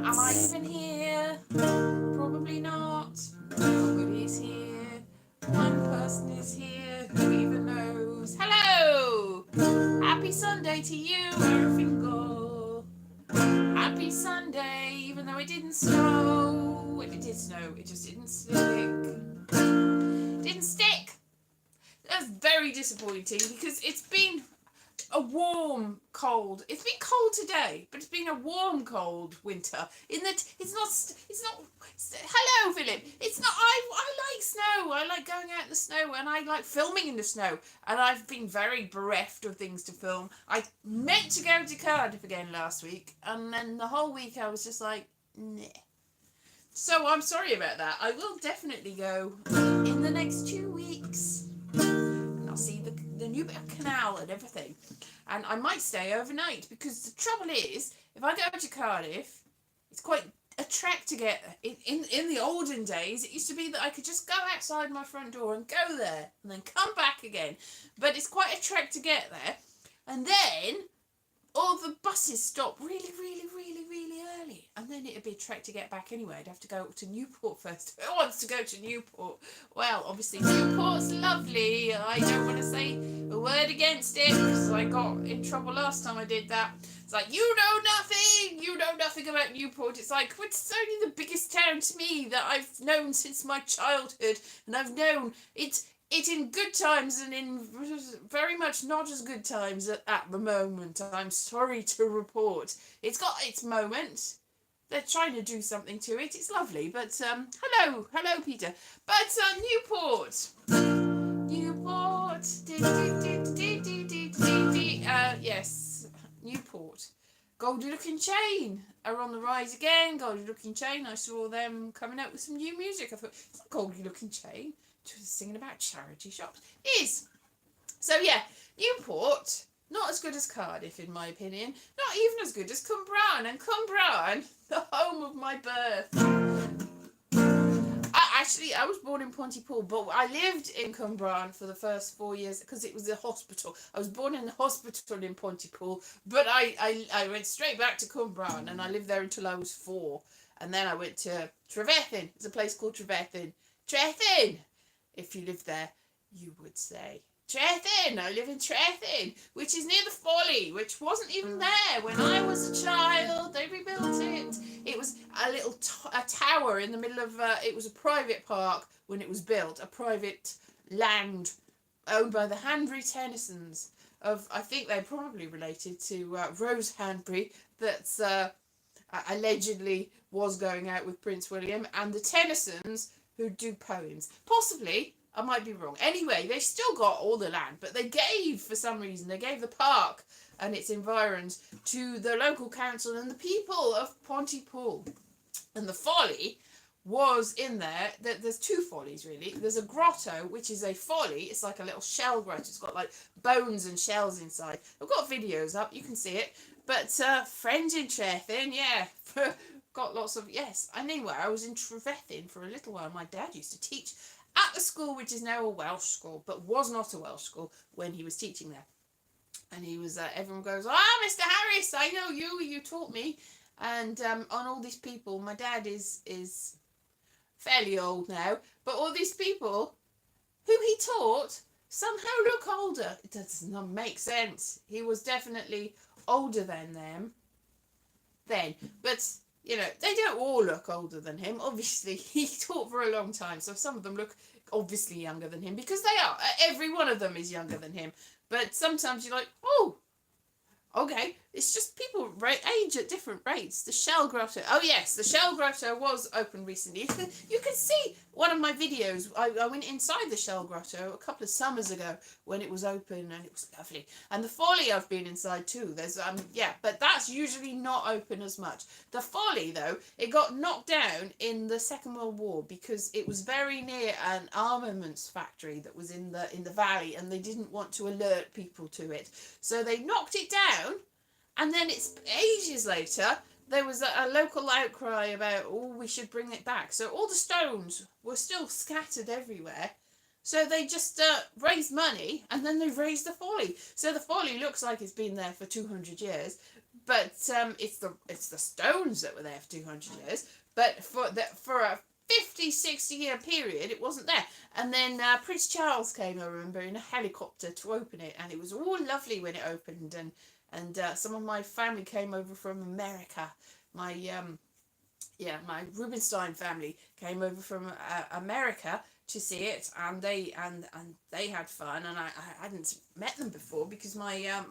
Am I even here? Probably not. Nobody is here. One person is here. Who even knows? Hello! Happy Sunday to you, Fingal. Happy Sunday, even though it didn't snow. Well, it did snow, it just didn't stick. Didn't stick! That's very disappointing because it's been a warm, cold. It's been cold today, but it's been a warm, cold winter. In that it's not. Hello, Philip. It's not. I like snow. I like going out in the snow, and I like filming in the snow. And I've been very bereft of things to film. I meant to go to Cardiff again last week, and then the whole week I was just like, nah. So I'm sorry about that. I will definitely go in the next 2 weeks. I'll see the new canal and everything, and I might stay overnight because the trouble is, if I go to Cardiff, it's quite a trek to get there. In the olden days, it used to be that I could just go outside my front door and go there and then come back again, but it's quite a trek to get there, and then all the buses stop really, really, really, really early. And then it'd be a trek to get back anyway. I'd have to go to Newport first. Who wants to go to Newport? Well, obviously Newport's lovely. I don't want to say a word against it because I got in trouble last time I did that. It's like, you know nothing! You know nothing about Newport. It's like, it's only the biggest town to me that I've known since my childhood. And I've known it's in good times and in very much not as good times at the moment. I'm sorry to report. It's got its moments. They're trying to do something to it. It's lovely. But, hello, Peter. But, Newport. Yes, Newport. Goldie Looking Chain are on the rise again. Goldie Looking Chain, I saw them coming out with some new music. I thought, it's not Goldie Looking Chain. Singing about charity shops is. So yeah, Newport, not as good as Cardiff in my opinion, not even as good as Cwmbran, and Cwmbran, the home of my birth. I was born in Pontypool, but I lived in Cwmbran for the first 4 years because it was a hospital. I was born in the hospital in Pontypool, but I went straight back to Cwmbran and I lived there until I was 4, and then I went to Trefethin. There's a place called Trefethin. If you live there, you would say. Trefethin! I live in Trefethin, which is near the Folly, which wasn't even there when I was a child. They rebuilt it. It was a little a tower in the middle of, it was a private park when it was built, a private land owned by the Hanbury Tennysons. I think they're probably related to Rose Hanbury, that's allegedly was going out with Prince William, and the Tennysons, who do poems. Possibly, I might be wrong. Anyway, they still got all the land, but they gave, for some reason, they gave the park and its environs to the local council and the people of Pontypool. And the Folly was in there. There's 2 follies, really. There's a grotto, which is a folly. It's like a little shell grotto. It's got like bones and shells inside. I've got videos up. You can see it. But friends in Trefethin, yeah. Got lots of, yes. Anyway, I was in Trefethin for a little while. My dad used to teach at the school, which is now a Welsh school, but was not a Welsh school when he was teaching there. And he was, everyone goes, Mr. Harris, I know you taught me. And on all these people, my dad is fairly old now, but all these people who he taught somehow look older. It does not make sense. He was definitely older than them then, but you know, they don't all look older than him. Obviously, he taught for a long time, so some of them look obviously younger than him, because they are. Every one of them is younger than him. But sometimes you're like, oh, okay. It's just people age at different rates. The Shell Grotto. Oh, yes, the Shell Grotto was open recently. You can see one of my videos. I went inside the Shell Grotto a couple of summers ago when it was open, and it was lovely. And the Folly I've been inside too. There's yeah, but that's usually not open as much. The Folly, though, it got knocked down in the Second World War because it was very near an armaments factory that was in the valley, and they didn't want to alert people to it. So they knocked it down. And then it's ages later, there was a local outcry about, we should bring it back. So all the stones were still scattered everywhere. So they just raise money, and then they raise the folly. So the folly looks like it's been there for 200 years, but it's the stones that were there for 200 years. But for a 50, 60-year period, it wasn't there. And then Prince Charles came, I remember, in a helicopter to open it, and it was all lovely when it opened. And some of my family came over from America. My my Rubinstein family came over from America to see it, and they had fun, and I hadn't met them before because my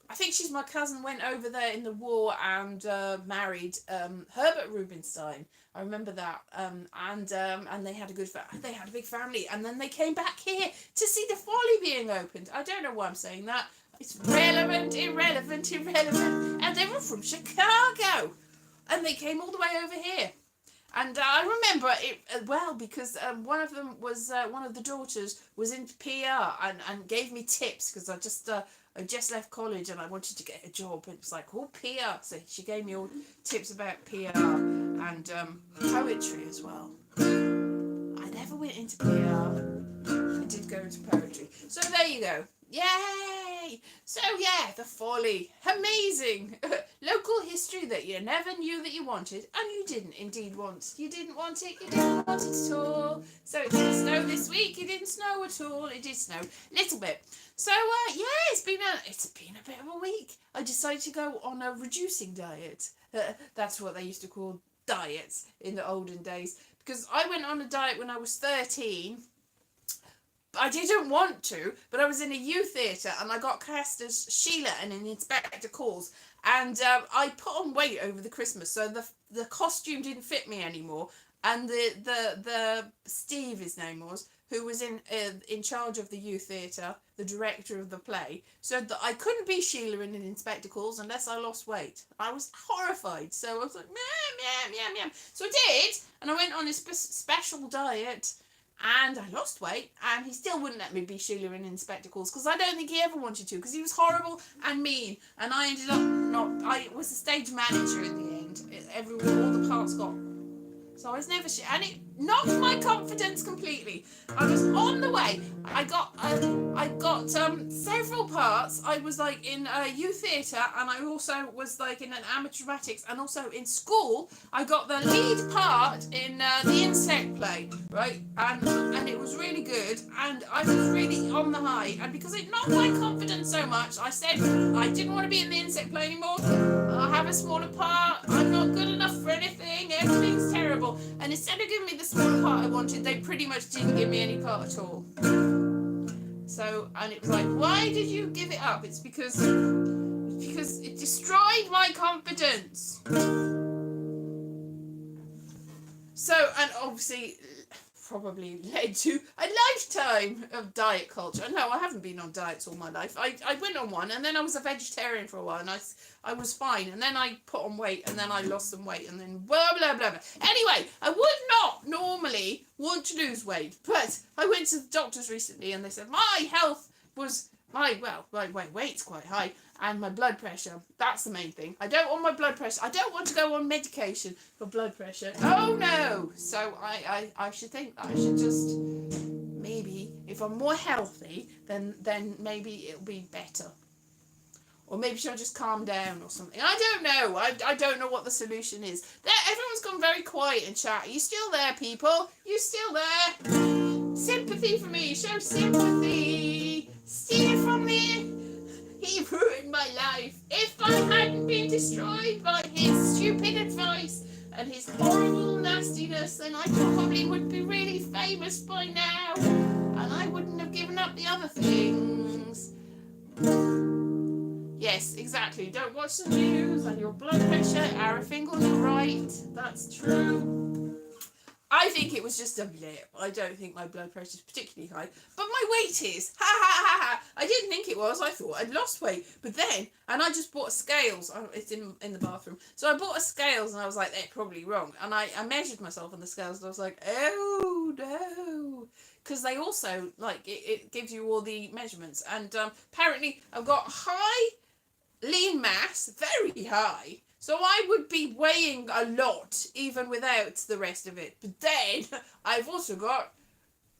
I think she's my cousin went over there in the war and married Herbert Rubinstein. I remember that, and they had a they had a big family, and then they came back here to see the Folly being opened. I don't know why I'm saying that. It's relevant, irrelevant, and they were from Chicago, and they came all the way over here. And I remember it well because one of them was one of the daughters was in PR and gave me tips because I just left college and I wanted to get a job. It was like all PR, so she gave me all tips about PR and poetry as well. I never went into PR. I did go into poetry. So there you go. Yay! So yeah, the Folly. Amazing. Local history that you never knew that you wanted, and you didn't indeed want. You didn't want it. You didn't want it at all. So it didn't snow this week. It didn't snow at all. It did snow a little bit. So yeah, it's been a bit of a week. I decided to go on a reducing diet. That's what they used to call diets in the olden days. Because I went on a diet when I was 13. I didn't want to, but I was in a youth theatre and I got cast as Sheila and in Inspector Calls, and I put on weight over the Christmas, so the costume didn't fit me anymore, and the Steve, his name was, who was in charge of the youth theatre, the director of the play, said that I couldn't be Sheila in Inspector Calls unless I lost weight. I was horrified, so I was like, meow. So I did, and I went on a special diet. And I lost weight, and he still wouldn't let me be Sheila in Spectacles because I don't think he ever wanted to, because he was horrible and mean, and I ended up I was the stage manager in the end. All the parts got. So I was never and it knocked my confidence completely. I was on the way. I got several parts. I was like in a youth theatre, and I also was like in an amateur dramatics, and also in school I got the lead part in the insect play, right? And it was really good, and I was really on the high. And because it knocked my confidence so much, I said I didn't want to be in the insect play anymore. I'll have a smaller part. I'm not good enough for anything. Everything's terrible. And instead of giving me the small part I wanted, they pretty much didn't give me any part at all. So, and it was like, why did you give it up? It's because it destroyed my confidence. So, and obviously probably led to a lifetime of diet culture. No, I haven't been on diets all my life. I went on one, and then I was a vegetarian for a while, and I was fine, and then I put on weight, and then I lost some weight, and then blah blah blah blah. Anyway, I would not normally want to lose weight, but I went to the doctors recently, and they said my health was my weight's quite high, and my blood pressure. That's the main thing. I don't want my blood pressure. I don't want to go on medication for blood pressure. Oh no! So I should think that I should just maybe, if I'm more healthy, then maybe it'll be better. Or maybe she'll just calm down or something. I don't know. I don't know what the solution is. Everyone's gone very quiet in chat. Are you still there, people? You still there? Sympathy for me. Show sympathy. Steal from me. He ruined my life. If I hadn't been destroyed by his stupid advice and his horrible nastiness, then I probably would be really famous by now. And I wouldn't have given up the other things. Yes, exactly. Don't watch the news, and your blood pressure, Arafingal was right. That's true. I think it was just a blip. I don't think my blood pressure is particularly high, but my weight is. Ha ha ha ha! I didn't think it was. I thought I'd lost weight, but then, and I just bought scales. It's in the bathroom, so I bought a scales, and I was like, they're probably wrong. And I measured myself on the scales, and I was like, oh no, because they also it gives you all the measurements, and apparently I've got high lean mass, very high. So I would be weighing a lot even without the rest of it. But then I've also got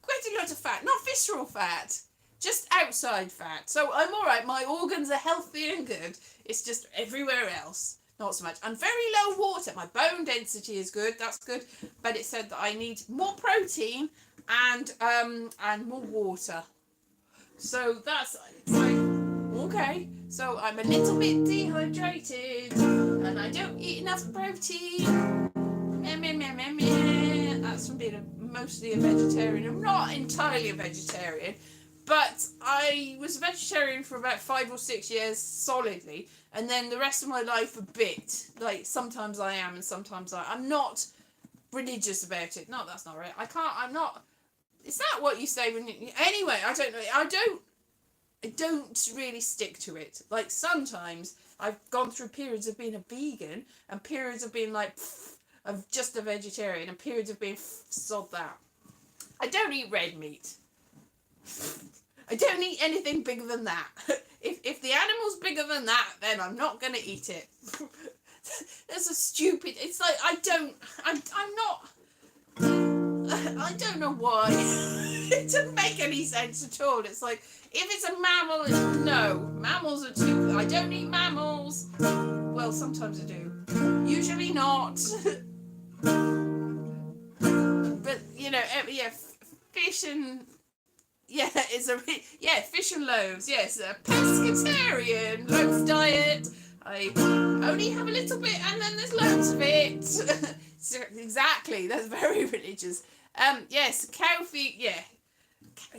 quite a lot of fat, not visceral fat, just outside fat. So I'm all right. My organs are healthy and good. It's just everywhere else, not so much. And very low water. My bone density is good. That's good. But it said that I need more protein and more water. So that's like, okay. So I'm a little bit dehydrated and I don't eat enough protein. Meh, meh, meh, meh, meh. That's from being mostly a vegetarian. I'm not entirely a vegetarian, but I was a vegetarian for about 5 or 6 years solidly, and then the rest of my life a bit. Like sometimes I am and sometimes I'm not religious about it. No, that's not right. I'm not. Is that what you say when you, anyway, I don't know. I don't really stick to it. Like sometimes I've gone through periods of being a vegan and periods of being like of just a vegetarian and periods of being sod that. I don't eat red meat. I don't eat anything bigger than that. If the animal's bigger than that, then I'm not gonna eat it. That's a stupid. It's like I'm not. I don't know why. It doesn't make any sense at all. It's like if it's a mammal, no. Mammals are too. I don't eat mammals. Well, sometimes I do. Usually not. But you know, yeah, fish and it's a fish and loaves. Yes, a pescatarian loaves diet. I only have a little bit, and then there's loads of it. So, exactly, that's very religious. Yes, cow feed. Yeah,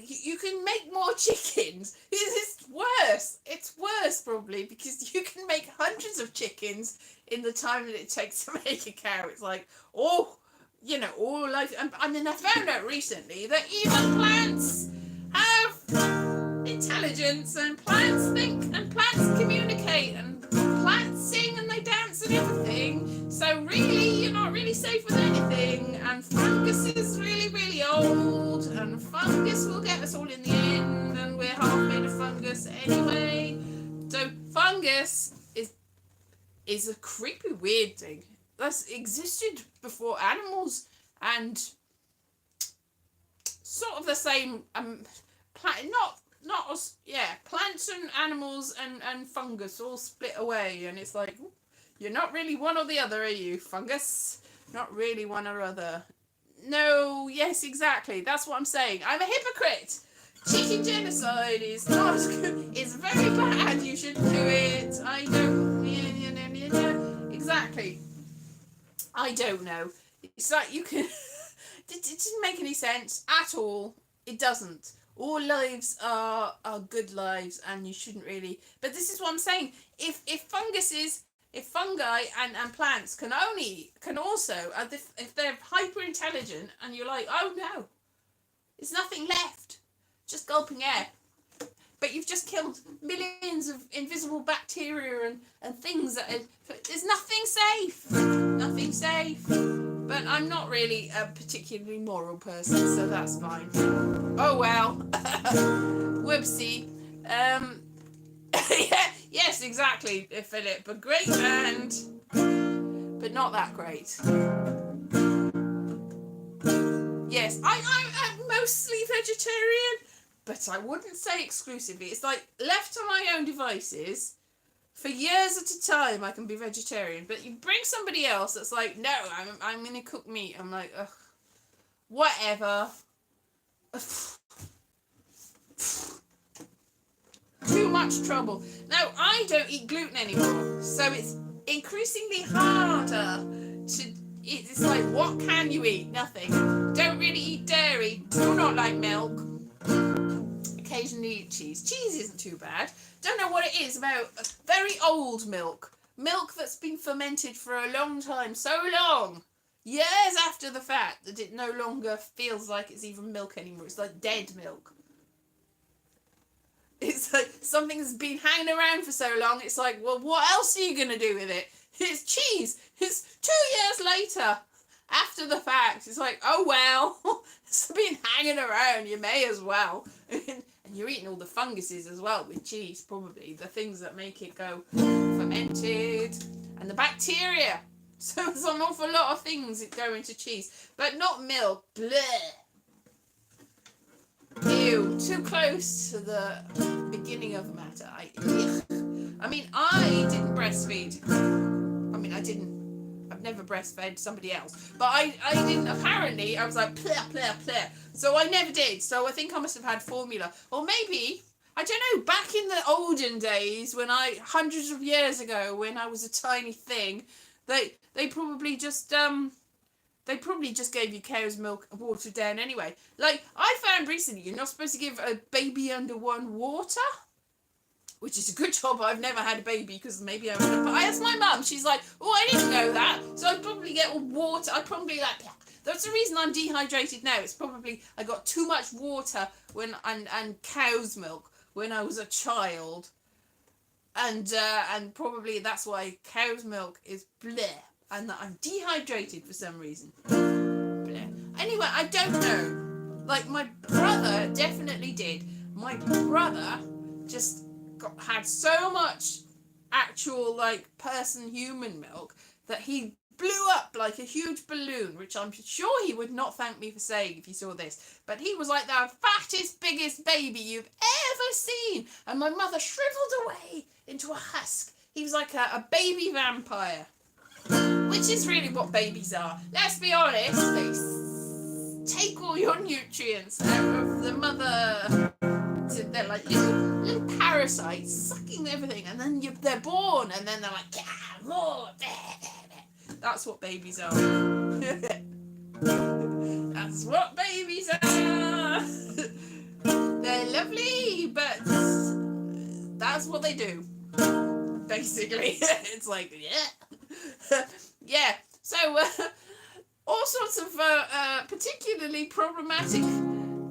you can make more chickens. It's worse. It's worse probably because you can make hundreds of chickens in the time that it takes to make a cow. It's like, all life. I mean, I found out recently that even plants have intelligence, and plants think, and plants communicate, and plants sing, and they dance and everything. So really, you're not really safe with anything. And fungus is really, really old, and fungus will get us all in the end, and we're half made of fungus anyway. So fungus is a creepy, weird thing that's existed before animals, and sort of the same plants and animals and fungus all split away, and it's like, you're not really one or the other, are you, fungus? Not really one or other. No, yes, exactly, that's what I'm saying. I'm a hypocrite. Chicken genocide is not good. It's very bad. You shouldn't do it. I don't. Exactly. I don't know. It's like you can. It didn't make any sense at all. It doesn't. All lives are good lives, and you shouldn't really. But this is what I'm saying. If fungi and plants can also, if they're hyper intelligent, and you're like, oh no, there's nothing left, just gulping air. But you've just killed millions of invisible bacteria and things there's nothing safe. Nothing safe. But I'm not really a particularly moral person, so that's fine. Oh well. Whoopsie. Yes, exactly, Philip. A great band, but not that great. Yes, I'm mostly vegetarian, but I wouldn't say exclusively. It's like left to my own devices, for years at a time, I can be vegetarian. But you bring somebody else that's like, no, I'm going to cook meat. I'm like, ugh, whatever. Too much trouble. Now, I don't eat gluten anymore, so it's increasingly harder to... It's like, what can you eat? Nothing. Don't really eat dairy. Do not like milk. Occasionally eat cheese. Cheese isn't too bad. Don't know what it is about very old milk. Milk that's been fermented for a long time. So long. Years after the fact that it no longer feels like it's even milk anymore. It's like dead milk. It's like something that's been hanging around for so long. It's like, well, what else are you going to do with it? It's cheese. It's 2 years later. After the fact. It's like, oh well. It's been hanging around. You may as well. And you're eating all the funguses as well with cheese, probably. The things that make it go fermented. And the bacteria. So there's an awful lot of things that go into cheese. But not milk. Bleh. too close to the beginning of the matter. I mean, I didn't breastfeed. I mean, I've never breastfed somebody else. But I didn't, apparently, I was like, pleh. So I never did. So I think I must have had formula. Or maybe, I don't know, back in the olden days, hundreds of years ago, when I was a tiny thing, they probably just gave you cow's milk watered down anyway. Like, I found recently, you're not supposed to give a baby under 1 water, which is a good job I've never had a baby, because maybe I would have. But I asked my mum, she's like, oh, I didn't know that. So I'd probably get water. I'd probably that's the reason I'm dehydrated now. It's probably I got too much water and cow's milk when I was a child. And probably that's why cow's milk is bleh. And that I'm dehydrated for some reason. Bleh. Anyway, I don't know. Like, my brother definitely did. My brother just had so much actual, like, human milk that he blew up like a huge balloon, which I'm sure he would not thank me for saying if he saw this. But he was like the fattest, biggest baby you've ever seen. And my mother shriveled away into a husk. He was like a baby vampire. Which is really what babies are. Let's be honest, they take all your nutrients out of the mother. They're like little parasites sucking everything, and then they're born, and then they're like, yeah, more. That's what babies are. That's what babies are. They're lovely, but that's what they do. Basically, it's like, yeah. Yeah, so all sorts of particularly problematic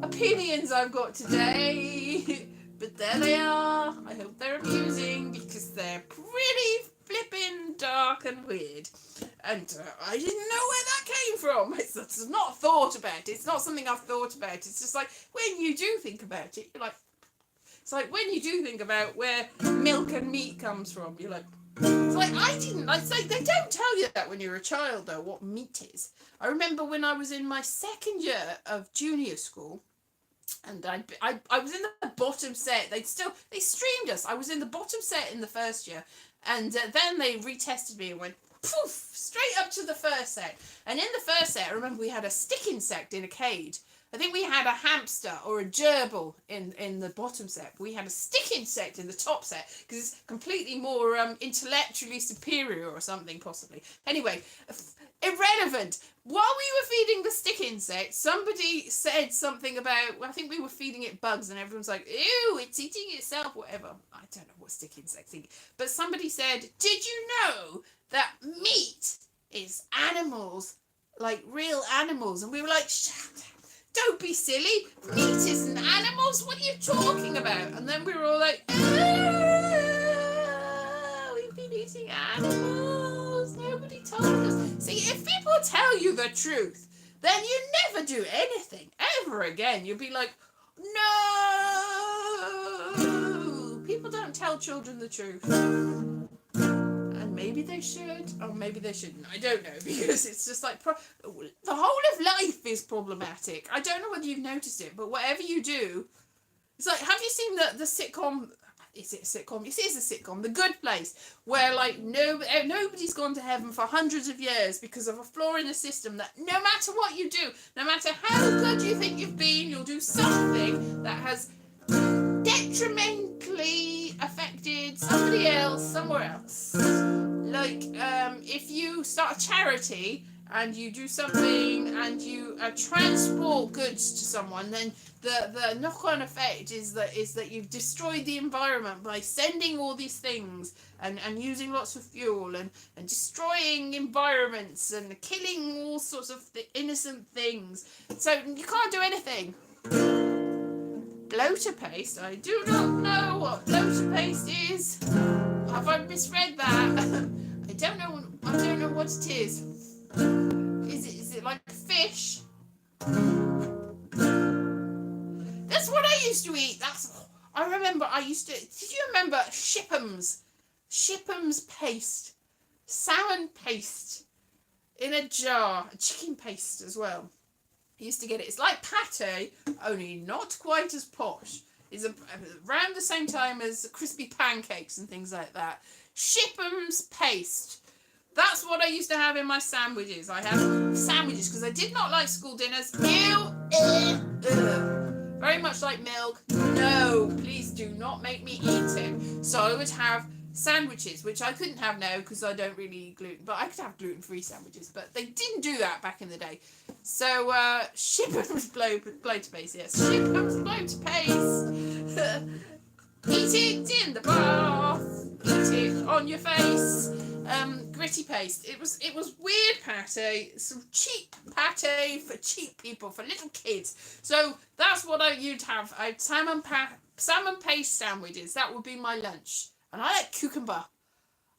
opinions I've got today, but there they are. I hope they're amusing, because they're pretty flippin' dark and weird, and I didn't know where that came from. It's not thought about. It's not something I've thought about. It's just like, when you do think about it, you're like, it's like when you do think about where milk and meat comes from, you're like, it's like, it's like they don't tell you that when you're a child, though, what meat is. I remember when I was in my 2nd year of junior school, and I was in the bottom set. They streamed us. I was in the bottom set in the 1st year, and then they retested me and went poof straight up to the 1st set. And in the 1st set, I remember we had a stick insect in a cage. I think we had a hamster or a gerbil in the bottom set. We had a stick insect in the top set, because it's completely more intellectually superior or something, possibly. Anyway, irrelevant. While we were feeding the stick insect, somebody said something about, I think we were feeding it bugs, and everyone's like, ew, it's eating itself, whatever. I don't know what stick insects think. But somebody said, did you know that meat is animals, like real animals? And we were like, shut up. Don't be silly. Meat isn't animals. What are you talking about? And then we were all like, we've been eating animals. Nobody told us. See, if people tell you the truth, then you never do anything ever again. You'll be like, no. People don't tell children the truth. Maybe they should, or maybe they shouldn't. I don't know, because it's just like the whole of life is problematic. I don't know whether you've noticed it, but whatever you do, it's like, have you seen the sitcom? Is it a sitcom? It is a sitcom, The Good Place, where like nobody's gone to heaven for hundreds of years because of a flaw in the system. That no matter what you do, no matter how good you think you've been, you'll do something that has detrimentally affected somebody else somewhere else. Like, if you start a charity and you do something and you transport goods to someone, then the knock-on effect is that you've destroyed the environment by sending all these things and using lots of fuel and destroying environments and killing all sorts of innocent things. So you can't do anything. Bloater paste? I do not know what bloater paste is. Have I misread that? I don't know what it is. Is it like fish? That's what I used to eat. I remember I used to. Did you remember Shipham's? Shipham's paste, salmon paste in a jar, chicken paste as well. I used to get it. It's like pate, only not quite as posh. It's around the same time as crispy pancakes and things like that. Shipham's paste. That's what I used to have in my sandwiches. I had sandwiches because I did not like school dinners. Ew, very much like milk. No, please do not make me eat it. So I would have sandwiches, which I couldn't have now because I don't really eat gluten, but I could have gluten-free sandwiches, but they didn't do that back in the day. So Shipham's bloater paste, yes. Shipham's bloater paste. Eat it in the bath. Eat it on your face. Gritty paste. It was weird pate, some cheap pate for cheap people, for little kids. So that's what you'd have. I had salmon paste sandwiches. That would be my lunch. And I like cucumber.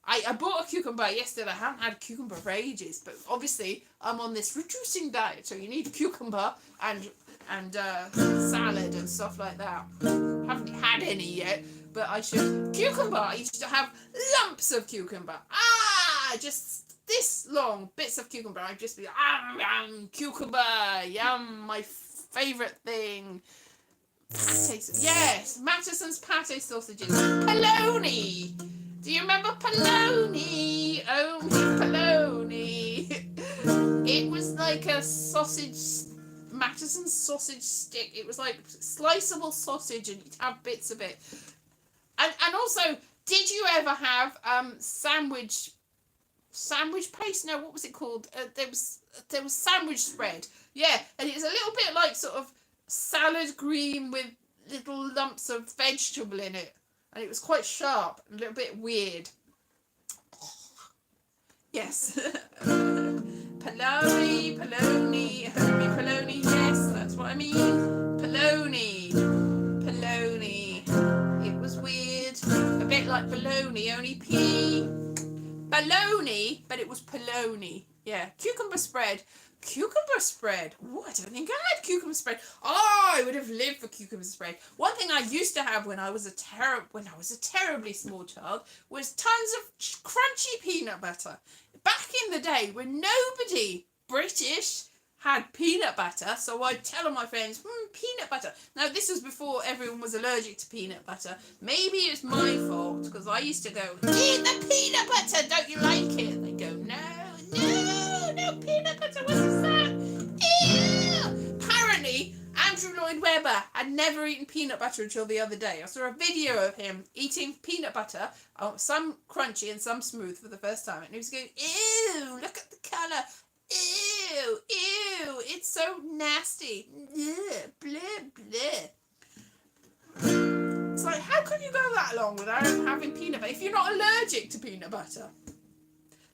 I bought a cucumber yesterday. I haven't had a cucumber for ages, but obviously I'm on this reducing diet, so you need cucumber and salad and stuff like that. Haven't had any yet, but I should. Cucumber. I used to have lumps of cucumber. Just this long bits of cucumber. I'd just be cucumber, yum, my favourite thing. Yes, Mattison's pate sausages. Polony. Do you remember polony? Oh, polony. It was like a sausage, Mattison's sausage stick. It was like sliceable sausage, and you'd have bits of it. And also, did you ever have sandwich paste? No, what was it called? There was sandwich spread. Yeah, and it was a little bit like sort of salad green with little lumps of vegetable in it, and it was quite sharp, a little bit weird. Yes. Polony, yes, that's what I mean. Polony. It was weird, a bit like bologna, only bologna, but it was polony. Yeah, cucumber spread. Ooh, I don't think I had cucumber spread. Oh, I would have lived for cucumber spread. One thing I used to have when I was a terribly small child was tons of crunchy peanut butter. Back in the day when nobody British had peanut butter, so I'd tell all my friends, peanut butter. Now, this was before everyone was allergic to peanut butter. Maybe it's my fault, because I used to go, eat the peanut butter, don't you like it? And they go, no peanut butter, what is that? Ew! Apparently, Andrew Lloyd Webber had never eaten peanut butter until the other day. I saw a video of him eating peanut butter, some crunchy and some smooth for the first time, and he was going, ew, look at the colour. Ew, it's so nasty. Bleh. It's like, how can you go that long without having peanut butter if you're not allergic to peanut butter?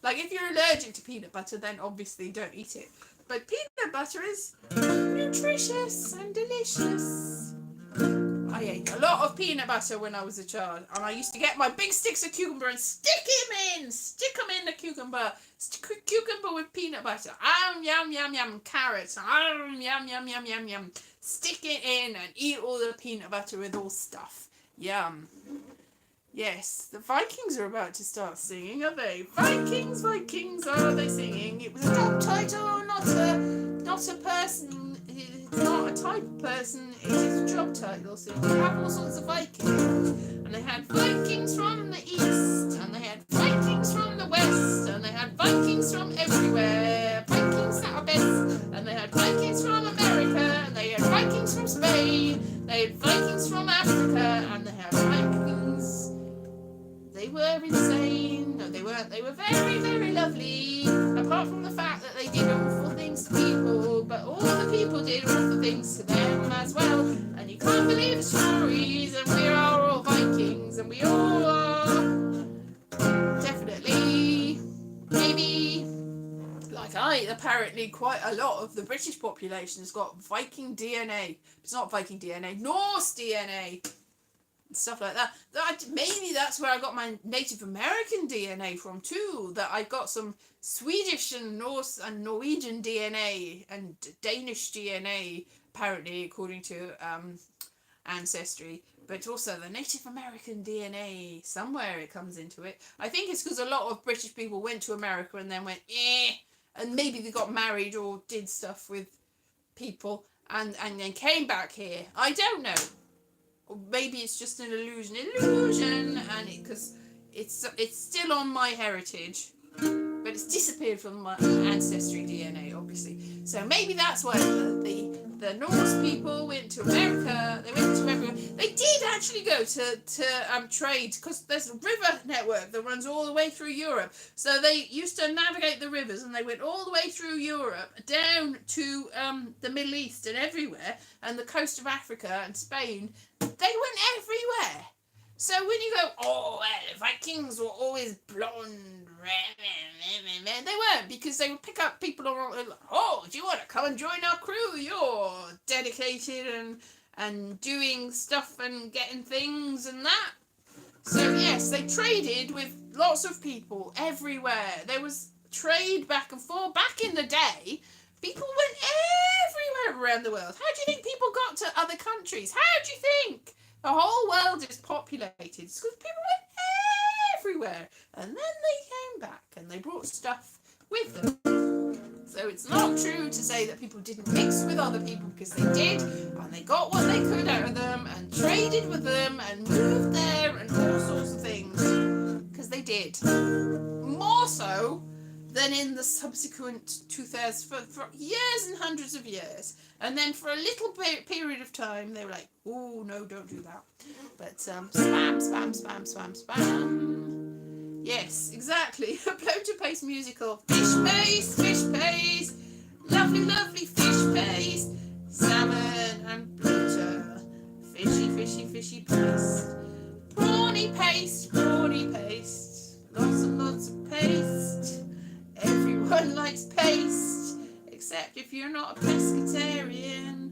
Like, if you're allergic to peanut butter, then obviously don't eat it. But peanut butter is nutritious and delicious. I ate a lot of peanut butter when I was a child, and I used to get my big sticks of cucumber and stick them in the cucumber. Cucumber with peanut butter. Yum. Carrots. Yum. Stick it in and eat all the peanut butter with all stuff. Yum. Yes, the Vikings are about to start singing, are they? Vikings, are they singing? It was a dog title, not a person. It's not a type of person, it is a job title. So you have all sorts of Vikings. And they had Vikings from the east, and they had Vikings from the west, and they had Vikings from everywhere. Vikings that are best. And they had Vikings from America, and they had Vikings from Spain, they had Vikings from Africa, and they had Vikings. They were insane. No, they weren't. They were very, very lovely. Apart from the fact that they did awful things to people, but all the people did awful things to them as well. And you can't believe the stories, and we are all Vikings, and we all are definitely, maybe, like apparently quite a lot of the British population has got Viking DNA. It's not Viking DNA, Norse DNA. Stuff like that. Maybe that's where I got my Native American DNA from too. That I got some Swedish and Norse and Norwegian DNA and Danish DNA, apparently, according to Ancestry. But also the Native American DNA, somewhere it comes into it. I think it's because a lot of British people went to America and then went, and maybe they got married or did stuff with people and then came back here. I don't know. Or maybe it's just an illusion, and because it's still on my heritage, but it's disappeared from my ancestry DNA, obviously. So maybe that's why the Norse people went to America. They went to everywhere. They did actually go to trade, because there's a river network that runs all the way through Europe. So they used to navigate the rivers, and they went all the way through Europe down to the Middle East and everywhere, and the coast of Africa and Spain. They went everywhere. So when you go, oh, well, the Vikings were always blonde, they weren't, because they would pick up people around, oh, do you want to come and join our crew? You're dedicated and doing stuff and getting things and that. So yes, they traded with lots of people everywhere. There was trade back and forth. Back in the day, people went everywhere around the world. How do you think people got to other countries? How do you think the whole world is populated? It's because people went everywhere, and then they came back and they brought stuff with them. So it's not true to say that people didn't mix with other people, because they did, and they got what they could out of them and traded with them and moved there and all sorts of things, because they did. More so than in the subsequent 2000s, for years and hundreds of years. And then for a little period of time, they were like, oh, no, don't do that. But spam, spam, spam, spam, spam. Yes, exactly. A bloater paste musical. Fish paste. Lovely, lovely fish paste. Salmon and bloater. Fishy paste. Prawny paste. Lots and lots of paste. Everyone likes paste, except if you're not a pescatarian.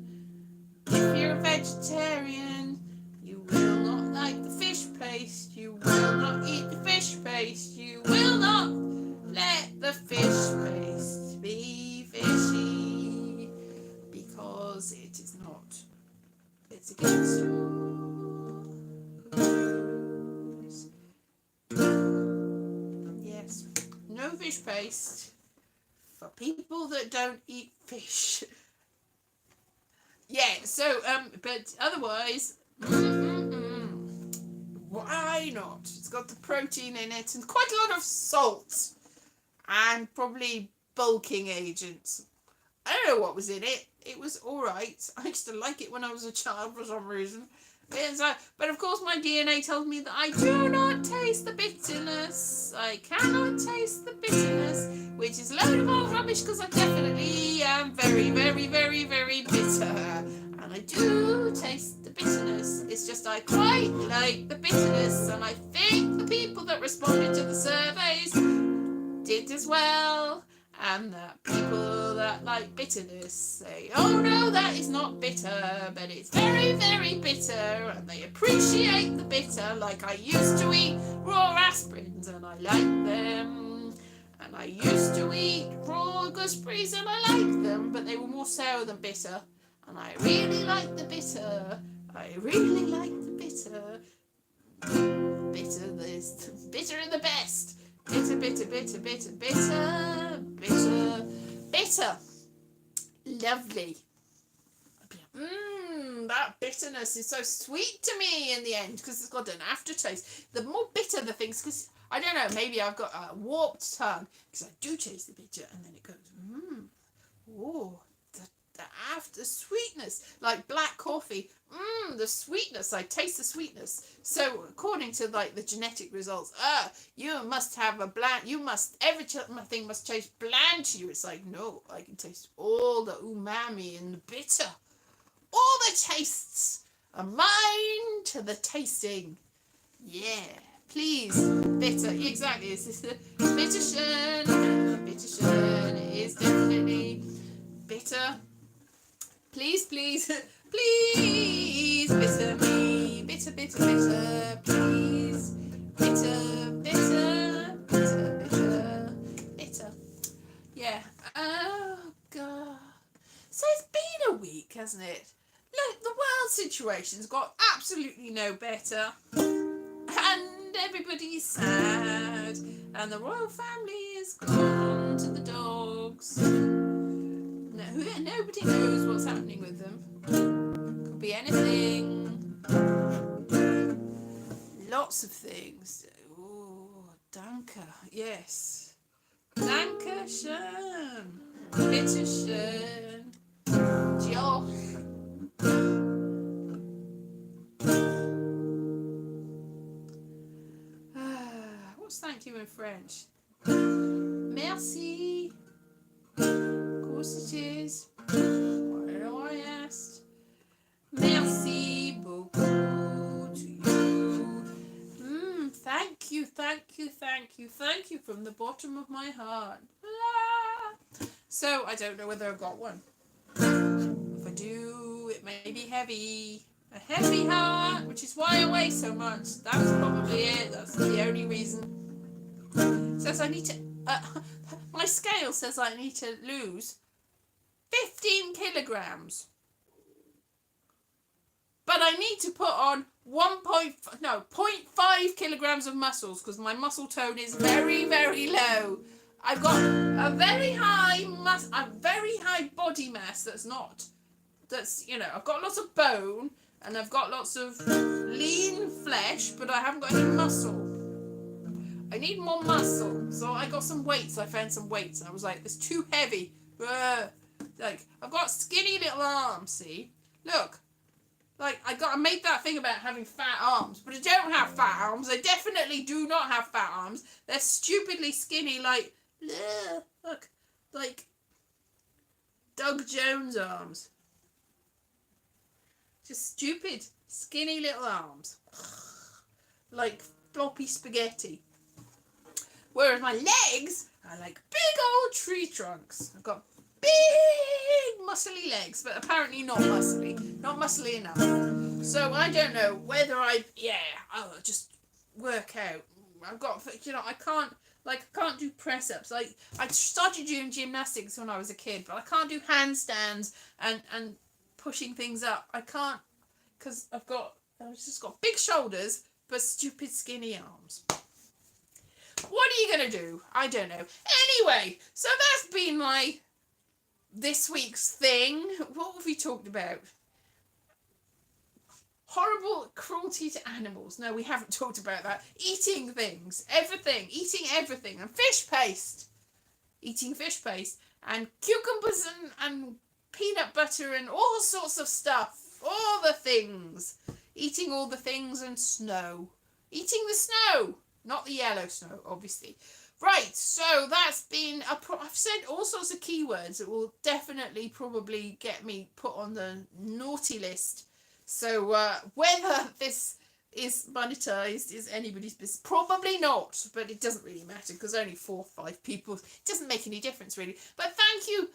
If you're a vegetarian, you will not like the fish paste. You will not eat the fish paste. You will not let the fish paste be fishy, because it is not. It's against rules. Yes. No fish paste for people that don't eat fish. Yeah, so, but otherwise, why not? It's got the protein in it and quite a lot of salt and probably bulking agents. I don't know what was in it. It was alright. I used to like it when I was a child for some reason. But of course my DNA told me that I do not taste the bitterness. I cannot taste the bitterness, which is a load of old rubbish, because I definitely am very, very, very, very bitter. And I do taste the bitterness. It's just I quite like the bitterness, and I think the people that responded to the surveys did as well. And that people that like bitterness say, oh no, that is not bitter, but it's very, very bitter, and they appreciate the bitter. Like I used to eat raw aspirins and I like them, and I used to eat raw gooseberries and I liked them, but they were more sour than bitter, and I really like the bitter. I really like the bitter. Bitter are the best. Bitter, bitter, bitter, bitter, bitter, bitter, bitter. Lovely. That bitterness is so sweet to me in the end, because it's got an aftertaste. The more bitter the things, because I don't know, maybe I've got a warped tongue, because I do taste the bitter, and then it goes, oh, the after sweetness, like black coffee, the sweetness, I taste the sweetness. So according to like the genetic results, you must have a bland, everything must taste bland to you. It's like, no, I can taste all the umami and the bitter. All the tastes are mine to the tasting. Yeah, please, bitter, exactly, this is the bittershen is definitely bitter. Please, please, please, bitter me, bitter, bitter, bitter, please, bitter, bitter, bitter, bitter, bitter. Yeah. Oh God. So it's been a week, hasn't it? Look, the world situation's got absolutely no better, and everybody's sad, and the royal family is gone to the dogs. No, Nobody knows what's happening with them. Could be anything. Lots of things. Oh, danke. Yes. Danke schön. Bitte schön. Joch. What's thank you in French? Merci. Of course it is. Why do I ask? Merci beaucoup to you. Thank you, thank you, thank you, thank you from the bottom of my heart. So I don't know whether I got one. If I do, it may be heavy. A heavy heart, which is why I weigh so much. That's probably it. That's the only reason. It says I need to. My scale says I need to lose 15 kilograms. But I need to put on 0.5 kilograms of muscles because my muscle tone is very, very low. I've got a very high body mass that's, I've got lots of bone and I've got lots of lean flesh, but I haven't got any muscle. I need more muscle. So I got some weights. I found some weights and I was like, it's too heavy. I've got skinny little arms, see? Look. I made that thing about having fat arms, but I don't have fat arms. I definitely do not have fat arms. They're stupidly skinny, like Doug Jones arms. Just stupid, skinny little arms. Like floppy spaghetti. Whereas my legs are like big old tree trunks. I've got big muscly legs, but apparently not muscly enough. So I don't know whether I'll just work out. I've got, I can't do press ups. I started doing gymnastics when I was a kid, but I can't do handstands and pushing things up. I can't because I've just got big shoulders but stupid skinny arms. What are you gonna do? I don't know. Anyway, so that's been my this week's thing. What have we talked about? Horrible cruelty to animals. No, we haven't talked about that. Eating things. Eating everything. And fish paste. Eating fish paste. And cucumbers and peanut butter and all sorts of stuff. All the things. Eating all the things and snow. Eating the snow. Not the yellow snow, obviously. Right, so that's been I've said all sorts of keywords that will definitely probably get me put on the naughty list. So whether this is monetized is anybody's business. Probably not, but it doesn't really matter because only 4 or 5 people. It doesn't make any difference really. But thank you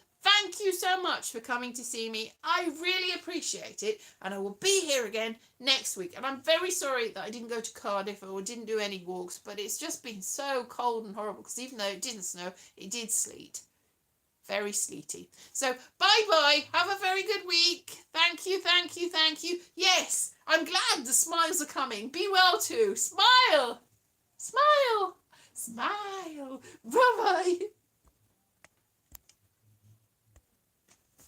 so much for coming to see me. I really appreciate it, and I will be here again next week. And I'm very sorry that I didn't go to Cardiff or didn't do any walks, but it's just been so cold and horrible because even though it didn't snow, it did sleet. Very sleety. So bye. Have a very good week. Thank you. Yes, I'm glad the smiles are coming. Be well too. Smile. Bye-bye.